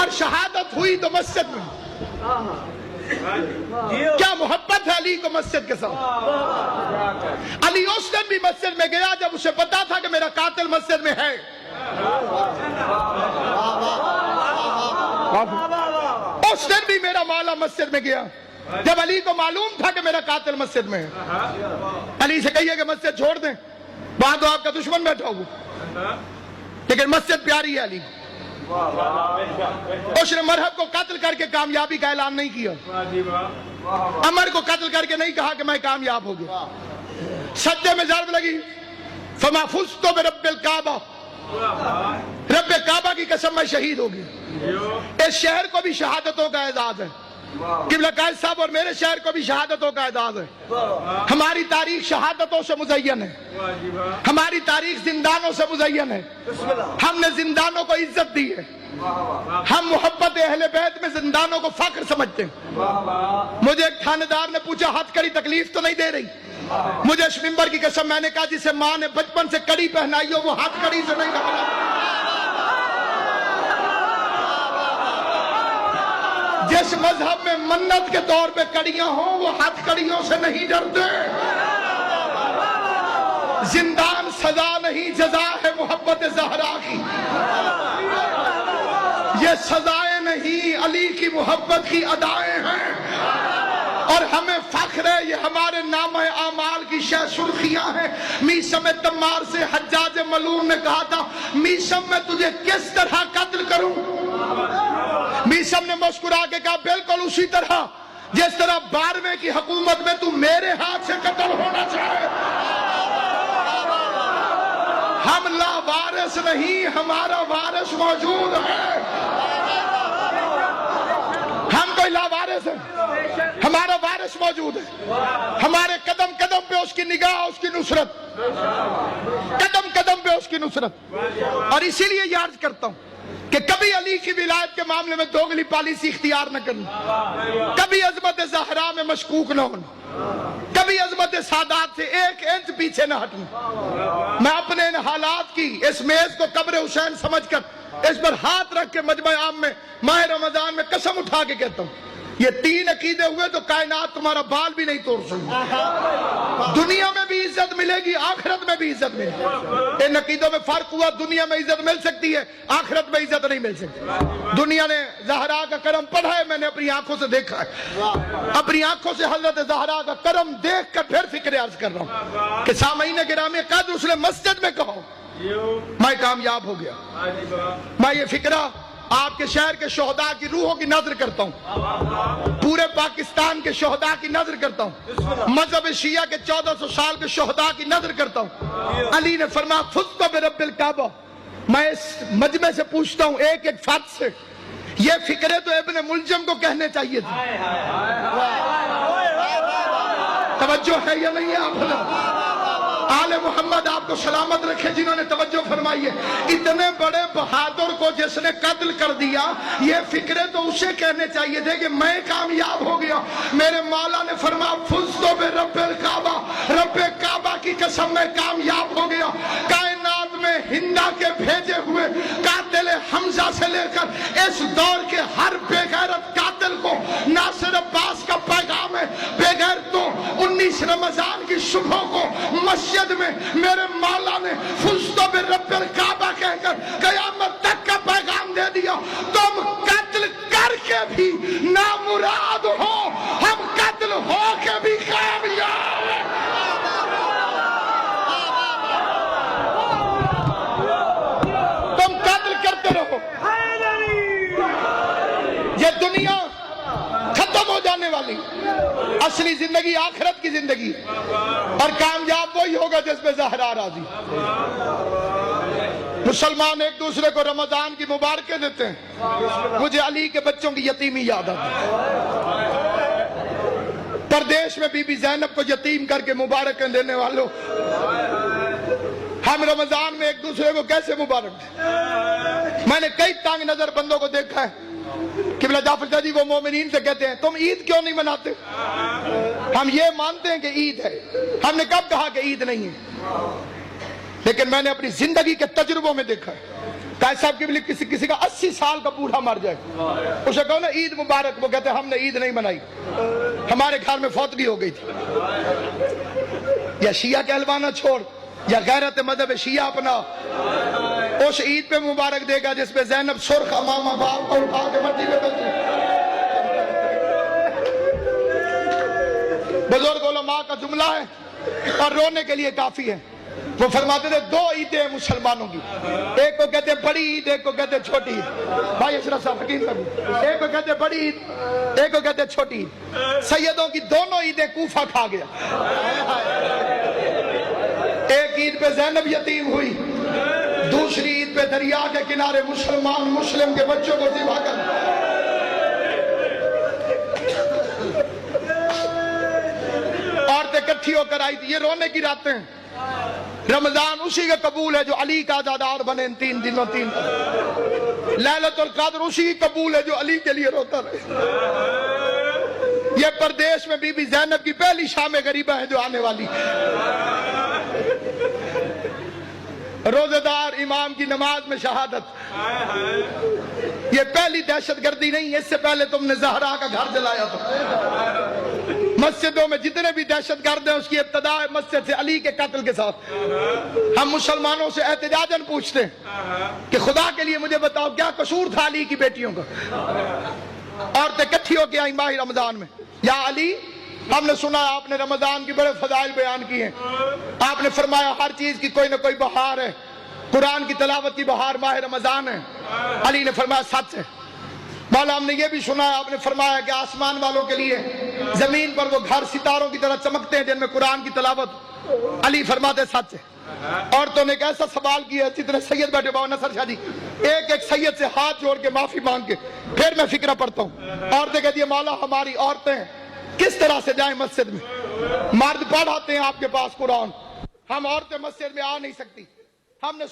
اور شہادت ہوئی تو مسجد میں. کیا محبت ہے علی کو مسجد کے ساتھ. علی اس دن بھی مسجد میں گیا جب اسے پتا تھا کہ میرا قاتل مسجد میں ہے. اس دن بھی میرا مولا مسجد میں گیا جب علی کو معلوم تھا کہ میرا قاتل مسجد میں ہے. علی سے کہیے کہ مسجد چھوڑ دیں, وہاں تو آپ کا دشمن بیٹھا ہوا, لیکن مسجد پیاری ہے علی. اس نے مرحب کو قتل کر کے کامیابی کا اعلان نہیں کیا, عمر کو قتل کر کے نہیں کہا کہ میں کامیاب ہو گیا. سجدے میں ضرب لگی, فما فزت برب الکعبہ, رب کعبہ کی قسم میں شہید ہو گیا. اس شہر کو بھی شہادتوں کا اعزاز ہے, قبلہ قائد صاحب اور میرے شہر کو بھی شہادتوں کا اعزاز ہے. ہماری تاریخ شہادتوں سے مزین ہے, ہماری تاریخ زندانوں سے مزین ہے. ہم نے زندانوں کو عزت دی ہے, ہم محبت اہل بیت میں زندانوں کو فخر سمجھتے ہیں. مجھے ایک تھانے دار نے پوچھا ہتھ کڑی تکلیف تو نہیں دے رہی؟ مجھے اس منبر کی قسم, میں نے کہا جسے ماں نے بچپن سے کڑی پہنائی ہو وہ ہاتھ کڑی سے نہیں گھبراتا. جس مذہب میں منت کے طور پہ کڑیاں ہوں وہ ہاتھ کڑیوں سے نہیں ڈرتے. زندان سزا نہیں, جزا ہے محبت زہرا کی. یہ سزائیں نہیں, علی کی محبت کی ادائیں ہیں, اور ہمیں فخر ہے, یہ ہمارے نامہ اعمال کی شہ سرخیاں ہیں. میسم تمار سے حجاج ملعون نے کہا تھا, میسم میں تجھے کس طرح قتل کروں؟ میسم نے مسکرا کے کہا بالکل اسی طرح جس طرح 12ویں کی حکومت میں تو میرے ہاتھ سے قتل ہونا چاہے. ہم لا وارث نہیں, ہمارا وارث موجود ہے. ہم کوئی لا وارث ہیں, ہمارا وارث موجود ہے. ہمارے قدم قدم پہ اس کی نگاہ, اس کی نصرت, قدم قدم پہ اس کی نصرت. اور اسی لیے یہ عرض کرتا ہوں کہ کبھی علی کی ولایت کے معاملے میں دوگلی پالیسی اختیار نہ کرنا, کبھی عظمت زہرا میں مشکوک نہ ہونا, کبھی عظمت سادات سے 1 انچ پیچھے نہ ہٹنا. میں اپنے ان حالات کی اس میز کو قبر حسین سمجھ کر اس پر ہاتھ رکھ کے مجمع عام میں ماہ رمضان میں قسم اٹھا کے کہتا ہوں, یہ 3 عقیدے ہوئے تو کائنات تمہارا بال بھی نہیں توڑ سکتی. دنیا میں بھی عزت ملے گی, آخرت میں بھی عزت ملے گی. ان عقیدوں میں فرق ہوا, دنیا میں عزت مل سکتی ہے, آخرت میں عزت نہیں مل سکتی. دنیا نے زہرا کا کرم پڑھا ہے, میں نے اپنی آنکھوں سے دیکھا ہے, اپنی آنکھوں سے حضرت زہرا کا کرم دیکھ کر پھر فکر عرض کر رہا ہوں کہ سامعین گرامی قدر اس نے مسجد میں کہو میں کامیاب ہو گیا. میں یہ فکرہ آپ کے شہر کے شہداء کی روحوں کی نظر کرتا ہوں, پورے پاکستان کے شہداء کی نظر کرتا ہوں, مذہب شیعہ کے 1400 سال کے شہداء کی نظر کرتا ہوں. علی نے فرمایا فزت برب الکعبہ. میں اس مجمع سے پوچھتا ہوں ایک ایک فرد سے, یہ فکرے تو ابن ملجم کو کہنے چاہیے تھے. توجہ ہے یا نہیں ہے آپ؟ آل محمد آپ کو سلامت رکھے جنہوں نے توجہ فرمائی ہے. اتنے بڑے بہادر کو جس نے قتل کر دیا, یہ فکرے تو اسے کہنے چاہیے تھے کہ میں کامیاب ہو گیا. میرے مولا نے فرمایا فزت برب الکعبہ, رب کعبہ کی قسم میں کامیاب ہو گیا. کائنات میں ہندا کے بھیجے ہوئے قاتل حمزہ سے لے کر اس دور کے ہر بے غیرت قاتل کو ناصر عباس کا پیغام ہے, بے غیرتوں 19 رمضان کی صبح کو مسجد میں میرے مولا نے فزت برب الکعبہ کہہ کر قیامت تک کا پیغام دے دیا. تم قتل کر کے بھی نامراد ہو, ہم قتل ہو کے بھی کامیاب ہیں. تم قتل کرتے رہو, یہ دنیا ختم ہو جانے والی, اصلی زندگی آخرت کی زندگی, اور کامیاب وہی ہوگا جس میں زہرا راضی. مسلمان ایک دوسرے کو رمضان کی مبارکیں دیتے ہیں, مجھے علی کے بچوں کی یتیمی یاد آتی ہے. پردیش میں بی بی زینب کو یتیم کر کے مبارکیں دینے والوں, ہم رمضان میں ایک دوسرے کو کیسے مبارک دیں؟ میں نے کئی تانگ نظر بندوں کو دیکھا ہے, قبلہ جعفر جدی وہ مومنین سے کہتے ہیں تم عید کیوں نہیں مناتے؟ ہم یہ مانتے ہیں کہ عید ہے. ہم نے کب کہا کہ عید نہیں ہے؟ لیکن میں نے اپنی زندگی کے تجربوں میں دیکھا ہے قائد صاحب کی بھی کسی کا 80 سال کا بوڑھا مر جائے، اسے کہو نا عید مبارک، وہ کہتے ہیں ہم نے عید نہیں منائی، ہمارے گھر میں فوتگی ہو گئی تھی۔ یا شیعہ کہلوانا چھوڑ، یا غیرت مذہب شیعہ اپنا، اس عید پہ مبارک دے گا جس پہ زینب سرخ امامہ باپ کو اٹھا کے مٹی میں بیٹھی۔ بزرگ علماء کا جملہ ہے اور رونے کے لیے کافی ہے، وہ فرماتے تھے 2 عیدیں ہیں مسلمانوں کی، ایک کو کہتے ہیں بڑی عید، ایک کو کہتے ہیں چھوٹی عید۔ بھائی اشرف صاحب حکیم صاحب، ایک کو کہتے ہیں بڑی عید، ایک کو کہتے ہیں چھوٹی عید۔ سیدوں کی دونوں عیدیں کوفہ کھا گیا۔ ایک عید پہ زینب یتیم ہوئی، دوسری عید پہ دریا کے کنارے مسلمان مسلم کے بچوں کو ذبح کر۔ عورتیں اکٹھی ہو کر آئی تھی۔ یہ رونے کی راتیں ہیں۔ رمضان اسی کا قبول ہے جو علی کا عزادار بنے ان 3 دنوں 3 دن۔ لیلۃ القدر اسی کی قبول ہے جو علی کے لیے روتا رہے۔ یہ پردیش میں بی بی زینب کی پہلی شام غریبہ ہے جو آنے والی۔ روزہ دار امام کی نماز میں شہادت، یہ پہلی دہشت گردی نہیں ہے، اس سے پہلے تم نے زہرا کا گھر جلایا تھا۔ مسجدوں میں جتنے بھی دہشت گرد ہیں اس کی ابتدا ہے مسجد سے علی کے قتل کے ساتھ۔ ہم مسلمانوں سے احتجاجاً پوچھتے ہیں کہ خدا کے لیے مجھے بتاؤ کیا قصور تھا علی کی بیٹیوں کا؟ عورتیں اکٹھی ہو کے آئیں ماہ رمضان میں، یا علی ہم نے سنا آپ نے رمضان کی بڑے فضائل بیان کی ہیں، آپ نے فرمایا ہر چیز کی کوئی نہ کوئی بہار ہے، قرآن کی تلاوت کی بہار ماہ رمضان ہے۔ علی نے فرمایا سچ ہے۔ مولا ہم نے یہ بھی سنا ہے آپ نے فرمایا کہ آسمان والوں کے لیے زمین پر وہ گھر ستاروں کی طرح چمکتے ہیں جن میں قرآن کی تلاوت۔ علی فرماتے سچ ہے۔ عورتوں نے ایک ایسا سوال کیا جتنے سید بیٹھے باؤ نصر شاہ جی، ایک ایک سید سے ہاتھ جوڑ کے معافی مانگ کے پھر میں فکرہ پڑھتا ہوں۔ عورتیں کہتی ہیں مولا ہماری عورتیں کس طرح سے جائیں مسجد میں؟ مرد پڑھ آتے ہیں آپ کے پاس قرآن، ہم عورتیں مسجد میں آ نہیں سکتی۔ ہم نے